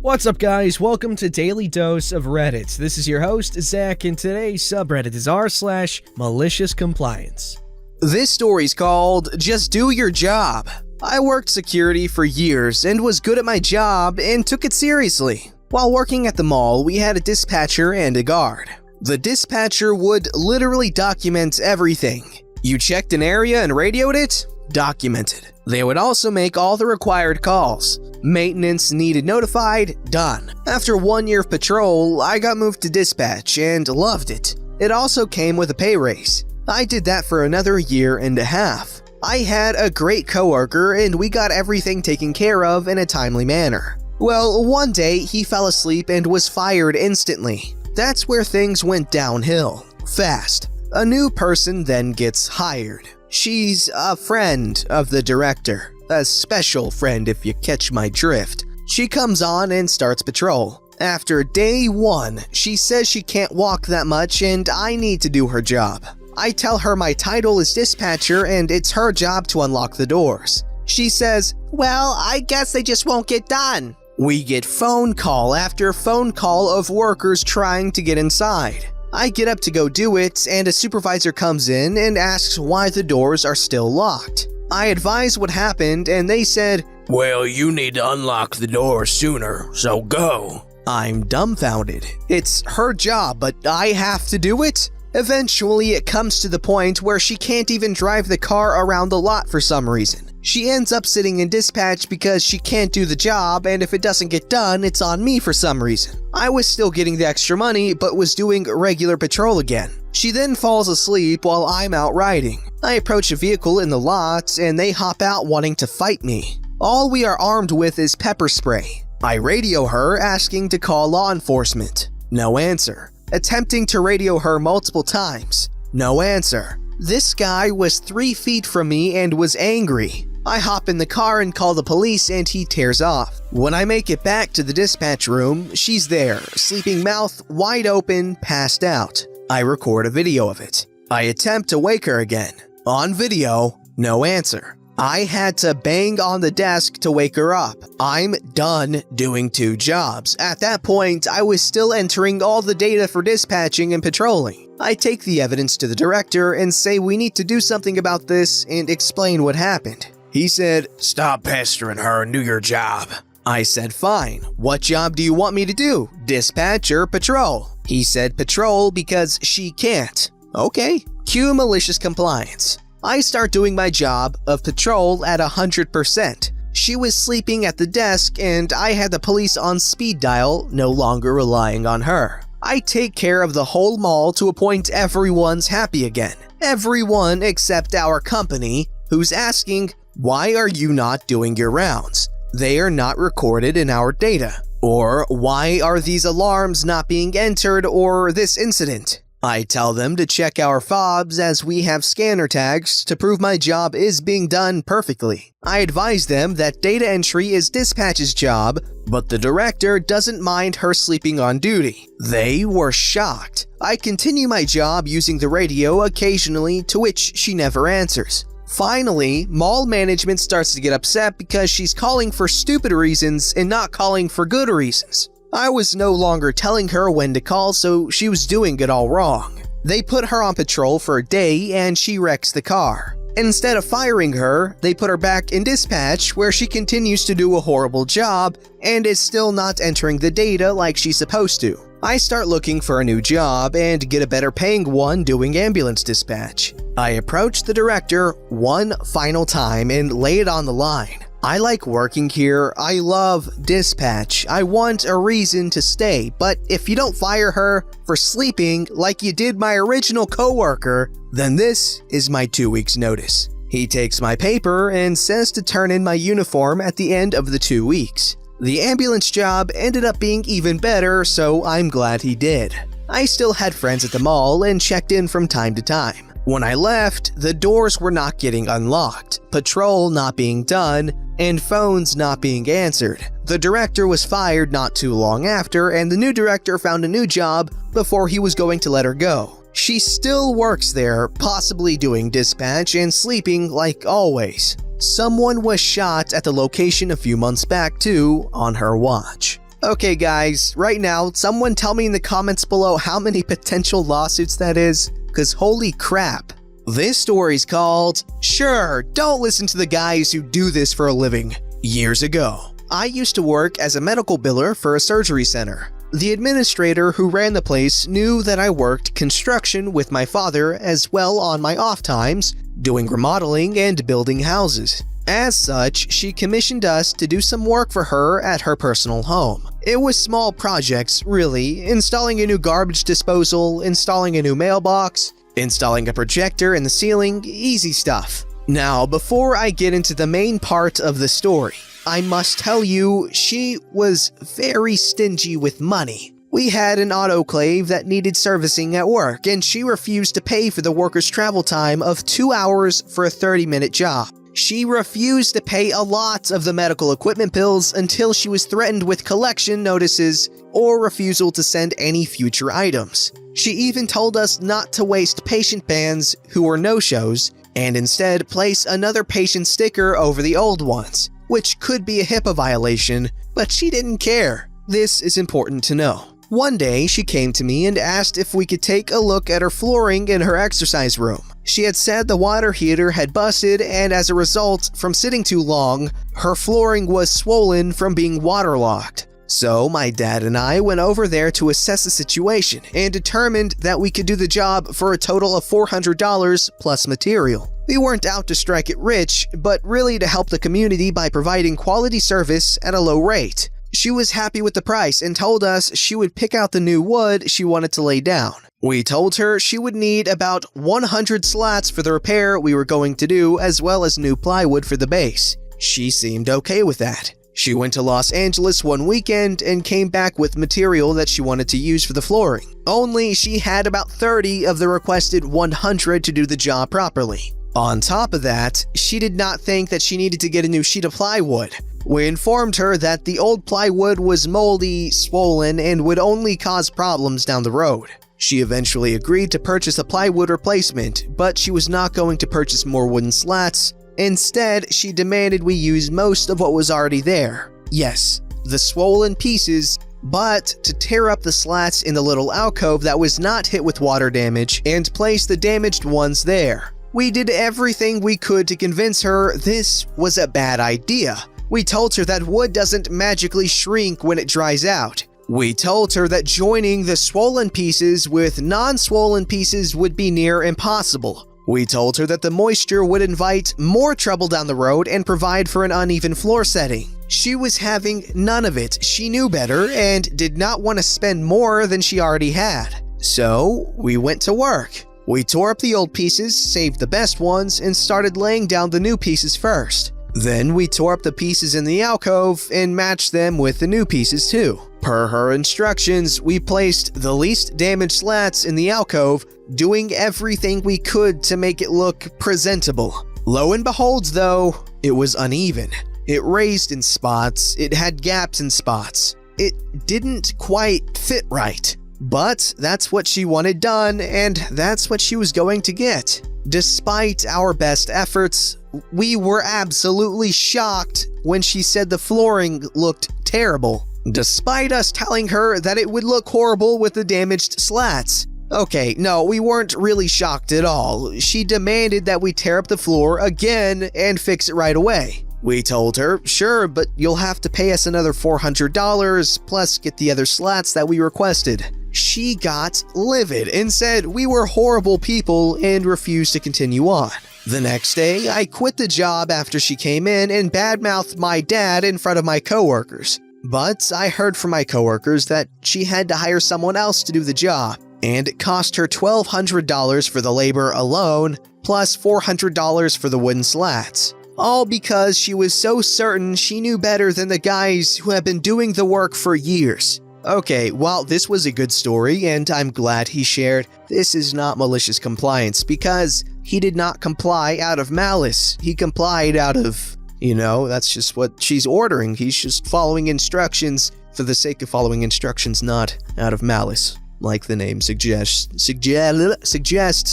What's up, guys? Welcome to Daily Dose of Reddit. This is your host, Zach, and today's subreddit is r/MaliciousCompliance. This story's called Just Do Your Job. I worked security for years and was good at my job and took it seriously. While working at the mall, we had a dispatcher and a guard. The dispatcher would literally document everything. You checked an area and radioed it? Documented. They would also make all the required calls. Maintenance needed notified? Done. After 1 year of patrol, I got moved to dispatch and loved it. It also came with a pay raise. I did that for another year and a half. I had a great coworker and we got everything taken care of in a timely manner. Well, one day he fell asleep and was fired instantly. That's where things went downhill. Fast. A new person then gets hired. She's a friend of the director. A special friend if you catch my drift. She comes on and starts patrol. After day 1, she says she can't walk that much and I need to do her job. I tell her my title is dispatcher and it's her job to unlock the doors. She says, "Well, I guess they just won't get done." We get phone call after phone call of workers trying to get inside. I get up to go do it and a supervisor comes in and asks why the doors are still locked. I advise what happened and they said, "Well, you need to unlock the door sooner, so go." I'm dumbfounded. It's her job, but I have to do it? Eventually, it comes to the point where she can't even drive the car around the lot for some reason. She ends up sitting in dispatch because she can't do the job, and if it doesn't get done, it's on me for some reason. I was still getting the extra money, but was doing regular patrol again. She then falls asleep while I'm out riding. I approach a vehicle in the lot, and they hop out wanting to fight me. All we are armed with is pepper spray. I radio her asking to call law enforcement. No answer. Attempting to radio her multiple times. No answer. This guy was 3 feet from me and was angry. I hop in the car and call the police and he tears off. When I make it back to the dispatch room, she's there, sleeping mouth wide open, passed out. I record a video of it. I attempt to wake her again. On video, no answer. I had to bang on the desk to wake her up. I'm done doing 2 jobs. At that point, I was still entering all the data for dispatching and patrolling. I take the evidence to the director and say we need to do something about this and explain what happened. He said, "Stop pestering her and do your job." I said, "Fine. What job do you want me to do? Dispatch or patrol?" He said patrol because she can't. Okay. Cue malicious compliance. I start doing my job of patrol at 100%. She was sleeping at the desk and I had the police on speed dial, no longer relying on her. I take care of the whole mall to a point everyone's happy again. Everyone except our company, who's asking, "Why are you not doing your rounds? They are not recorded in our data." Or, "Why are these alarms not being entered?" or this incident. I tell them to check our fobs as we have scanner tags to prove my job is being done perfectly. I advise them that data entry is dispatch's job, but the director doesn't mind her sleeping on duty. They were shocked. I continue my job using the radio occasionally, to which she never answers. Finally, mall management starts to get upset because she's calling for stupid reasons and not calling for good reasons. I was no longer telling her when to call, so she was doing it all wrong. They put her on patrol for a day and she wrecks the car. Instead of firing her, they put her back in dispatch where she continues to do a horrible job and is still not entering the data like she's supposed to. I start looking for a new job and get a better paying one doing ambulance dispatch. I approach the director one final time and lay it on the line. I like working here, I love dispatch, I want a reason to stay, but if you don't fire her for sleeping like you did my original coworker, then this is my 2 weeks notice. He takes my paper and says to turn in my uniform at the end of the 2 weeks. The ambulance job ended up being even better, so I'm glad he did. I still had friends at the mall and checked in from time to time. When I left, the doors were not getting unlocked, patrol not being done, and phones not being answered. The director was fired not too long after, and the new director found a new job before he was going to let her go. She still works there, possibly doing dispatch and sleeping like always. Someone was shot at the location a few months back too, on her watch. Okay guys, right now, someone tell me in the comments below how many potential lawsuits that is, cause holy crap. This story's called, Sure, Don't Listen to the Guys Who Do This for a Living. Years ago, I used to work as a medical biller for a surgery center. The administrator who ran the place knew that I worked construction with my father as well on my off times, doing remodeling and building houses. As such, she commissioned us to do some work for her at her personal home. It was small projects, really, installing a new garbage disposal, installing a new mailbox, installing a projector in the ceiling, easy stuff. Now, before I get into the main part of the story, I must tell you, she was very stingy with money. We had an autoclave that needed servicing at work, and she refused to pay for the worker's travel time of 2 hours for a 30-minute job. She refused to pay a lot of the medical equipment bills until she was threatened with collection notices or refusal to send any future items. She even told us not to waste patient bands who were no-shows, and instead place another patient sticker over the old ones, which could be a HIPAA violation, but she didn't care. This is important to know. One day, she came to me and asked if we could take a look at her flooring in her exercise room. She had said the water heater had busted, and as a result, from sitting too long, her flooring was swollen from being waterlogged. So my dad and I went over there to assess the situation and determined that we could do the job for a total of $400 plus material. We weren't out to strike it rich, but really to help the community by providing quality service at a low rate. She was happy with the price and told us she would pick out the new wood she wanted to lay down. We told her she would need about 100 slats for the repair we were going to do, as well as new plywood for the base. She seemed okay with that. She went to Los Angeles one weekend and came back with material that she wanted to use for the flooring. Only she had about 30 of the requested 100 to do the job properly. On top of that, she did not think that she needed to get a new sheet of plywood. We informed her that the old plywood was moldy, swollen, and would only cause problems down the road. She eventually agreed to purchase a plywood replacement, but she was not going to purchase more wooden slats. Instead, she demanded we use most of what was already there. Yes, the swollen pieces, but to tear up the slats in the little alcove that was not hit with water damage and place the damaged ones there. We did everything we could to convince her this was a bad idea. We told her that wood doesn't magically shrink when it dries out. We told her that joining the swollen pieces with non-swollen pieces would be near impossible. We told her that the moisture would invite more trouble down the road and provide for an uneven floor setting. She was having none of it. She knew better and did not want to spend more than she already had. So we went to work. We tore up the old pieces, saved the best ones, and started laying down the new pieces first. Then we tore up the pieces in the alcove and matched them with the new pieces too. Per her instructions, we placed the least damaged slats in the alcove, doing everything we could to make it look presentable. Lo and behold though, it was uneven. It raised in spots, it had gaps in spots. It didn't quite fit right. But that's what she wanted done, and that's what she was going to get. Despite our best efforts, we were absolutely shocked when she said the flooring looked terrible, despite us telling her that it would look horrible with the damaged slats. Okay, no, we weren't really shocked at all. She demanded that we tear up the floor again and fix it right away. We told her, sure, but you'll have to pay us another $400 plus get the other slats that we requested. She got livid and said we were horrible people and refused to continue on. The next day, I quit the job after she came in and badmouthed my dad in front of my coworkers. But I heard from my coworkers that she had to hire someone else to do the job, and it cost her $1,200 for the labor alone, plus $400 for the wooden slats. All because she was so certain she knew better than the guys who have been doing the work for years. Okay, while this was a good story and I'm glad he shared, this is not malicious compliance because he did not comply out of malice. He complied out of, that's just what she's ordering. He's just following instructions for the sake of following instructions, not out of malice, like the name suggests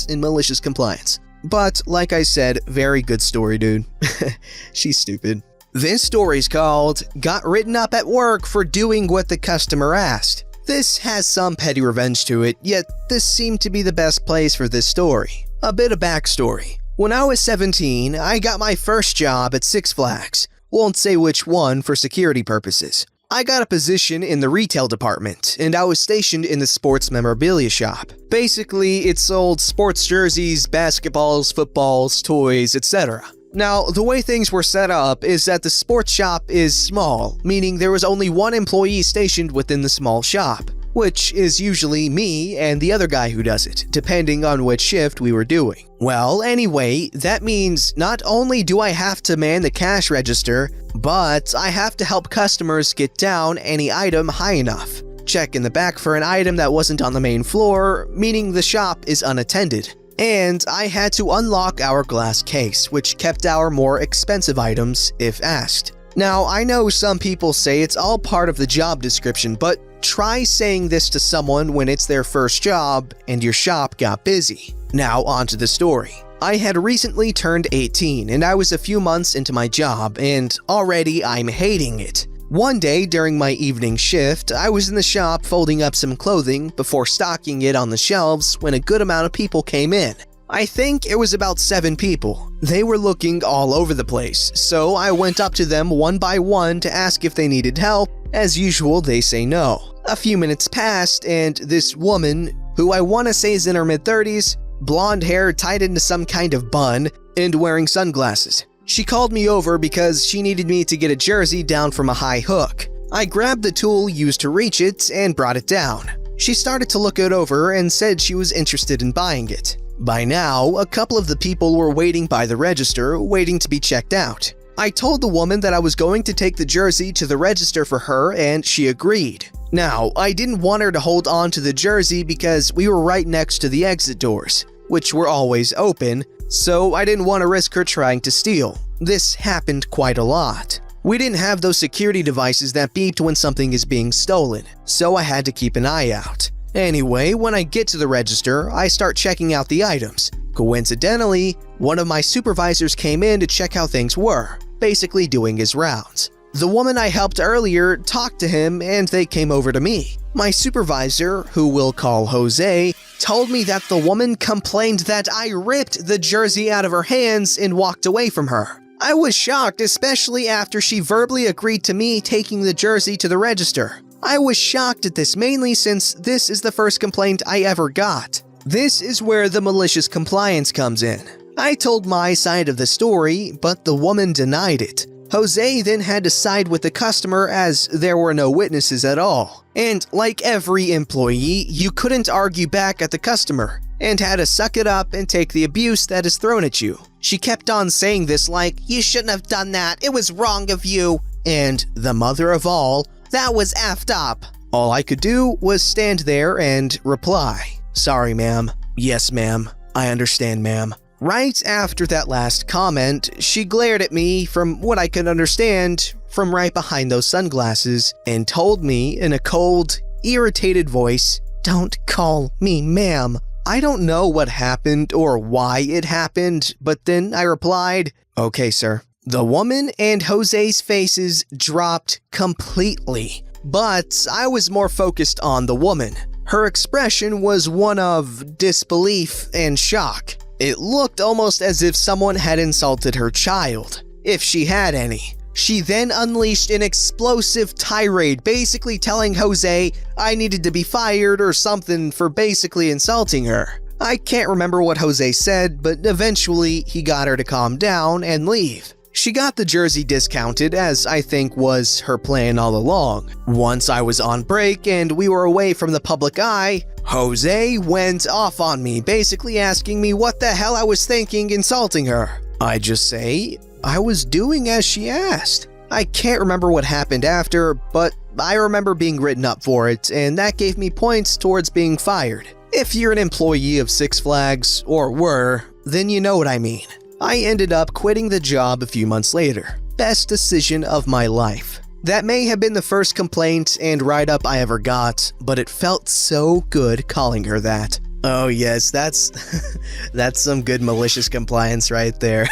in malicious compliance. But like I said, very good story, dude. She's stupid. This story's called Got Written Up at Work for Doing What the Customer Asked. This has some petty revenge to it, yet this seemed to be the best place for this story. A bit of backstory. When I was 17, I got my first job at Six Flags. Won't say which one for security purposes. I got a position in the retail department, and I was stationed in the sports memorabilia shop. Basically, it sold sports jerseys, basketballs, footballs, toys, etc. Now, the way things were set up is that the sports shop is small, meaning there was only one employee stationed within the small shop, which is usually me and the other guy who does it, depending on which shift we were doing. Well, anyway, that means not only do I have to man the cash register, but I have to help customers get down any item high enough. Check in the back for an item that wasn't on the main floor, meaning the shop is unattended. And I had to unlock our glass case, which kept our more expensive items if asked. Now, I know some people say it's all part of the job description, but try saying this to someone when it's their first job and your shop got busy. Now, on to the story. I had recently turned 18 and I was a few months into my job, and already I'm hating it. One day during my evening shift, I was in the shop folding up some clothing before stocking it on the shelves when a good amount of people came in. I think it was about 7 people. They were looking all over the place, so I went up to them one by one to ask if they needed help. As usual, they say no. A few minutes passed, and this woman, who I want to say is in her mid-30s, blonde hair tied into some kind of bun, and wearing sunglasses. She called me over because she needed me to get a jersey down from a high hook. I grabbed the tool used to reach it and brought it down. She started to look it over and said she was interested in buying it. By now, a couple of the people were waiting by the register, waiting to be checked out. I told the woman that I was going to take the jersey to the register for her, and she agreed. Now, I didn't want her to hold on to the jersey because we were right next to the exit doors, which were always open, so I didn't want to risk her trying to steal. This happened quite a lot. We didn't have those security devices that beeped when something is being stolen, so I had to keep an eye out. Anyway, when I get to the register, I start checking out the items. Coincidentally, one of my supervisors came in to check how things were, basically doing his rounds. The woman I helped earlier talked to him and they came over to me. My supervisor, who we'll call Jose, told me that the woman complained that I ripped the jersey out of her hands and walked away from her. I was shocked, especially after she verbally agreed to me taking the jersey to the register. I was shocked at this mainly since this is the first complaint I ever got. This is where the malicious compliance comes in. I told my side of the story, but the woman denied it. Jose then had to side with the customer as there were no witnesses at all. And like every employee, you couldn't argue back at the customer and had to suck it up and take the abuse that is thrown at you. She kept on saying this like, "You shouldn't have done that, it was wrong of you." And the mother of all, "That was effed up." All I could do was stand there and reply, "Sorry, ma'am. Yes, ma'am. I understand, ma'am." Right after that last comment, she glared at me from what I could understand from right behind those sunglasses and told me in a cold, irritated voice, "Don't call me ma'am." I don't know what happened or why it happened, but then I replied, "Okay, sir." The woman and Jose's faces dropped completely, but I was more focused on the woman. Her expression was one of disbelief and shock. It looked almost as if someone had insulted her child, if she had any. She then unleashed an explosive tirade, basically telling Jose I needed to be fired or something for basically insulting her. I can't remember what Jose said, but eventually he got her to calm down and leave. She got the jersey discounted, as I think was her plan all along. Once I was on break and we were away from the public eye, Jose went off on me, basically asking me what the hell I was thinking insulting her. I just say, I was doing as she asked. I can't remember what happened after, but I remember being written up for it, and that gave me points towards being fired. If you're an employee of Six Flags, or were, then you know what I mean. I ended up quitting the job a few months later. Best decision of my life. That may have been the first complaint and write-up I ever got, but it felt so good calling her that. Oh yes, that's some good malicious compliance right there.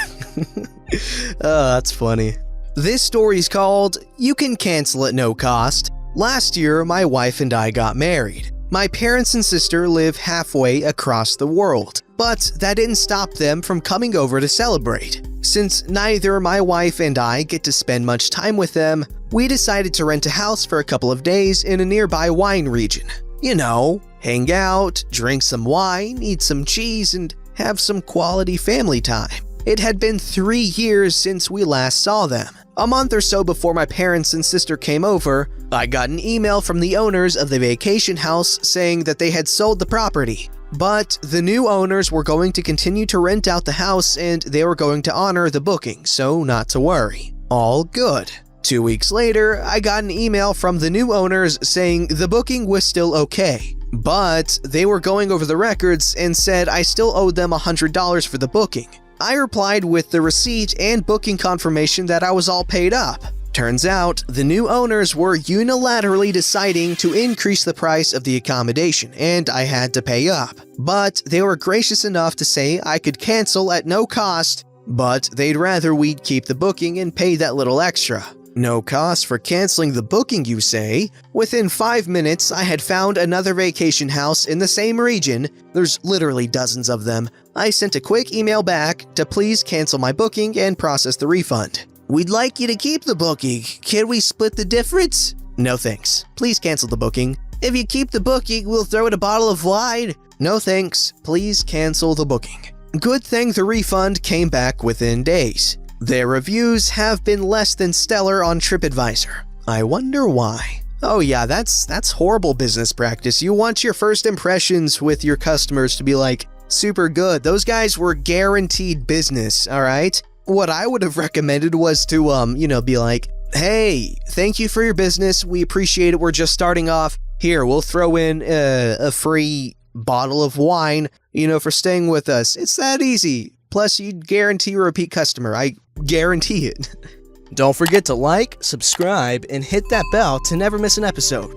Oh, that's funny. This story's called You Can Cancel at No Cost. Last year, my wife and I got married. My parents and sister live halfway across the world, but that didn't stop them from coming over to celebrate. Since neither my wife and I get to spend much time with them, we decided to rent a house for a couple of days in a nearby wine region. You know, hang out, drink some wine, eat some cheese, and have some quality family time. It had been 3 years since we last saw them. A month or so before my parents and sister came over, I got an email from the owners of the vacation house saying that they had sold the property. But the new owners were going to continue to rent out the house and they were going to honor the booking, so not to worry. All good. 2 weeks later, I got an email from the new owners saying the booking was still okay. But they were going over the records and said I still owed them $100 for the booking. I replied with the receipt and booking confirmation that I was all paid up. Turns out, the new owners were unilaterally deciding to increase the price of the accommodation, and I had to pay up. But they were gracious enough to say I could cancel at no cost, but they'd rather we'd keep the booking and pay that little extra. No cost for canceling the booking, you say? Within 5 minutes, I had found another vacation house in the same region. There's literally dozens of them. I sent a quick email back to please cancel my booking and process the refund. We'd like you to keep the booking. Can we split the difference? No thanks. Please cancel the booking. If you keep the booking, we'll throw in a bottle of wine. No thanks. Please cancel the booking. Good thing the refund came back within days. Their reviews have been less than stellar on TripAdvisor. I wonder why. Oh yeah, that's horrible business practice. You want your first impressions with your customers to be like super good. Those guys were guaranteed business, all right? What I would have recommended was to be like, "Hey, thank you for your business. We appreciate it. We're just starting off. Here, we'll throw in a free bottle of wine, for staying with us. It's that easy. Plus, you'd guarantee a repeat customer. I guarantee it." Don't forget to like, subscribe, and hit that bell to never miss an episode.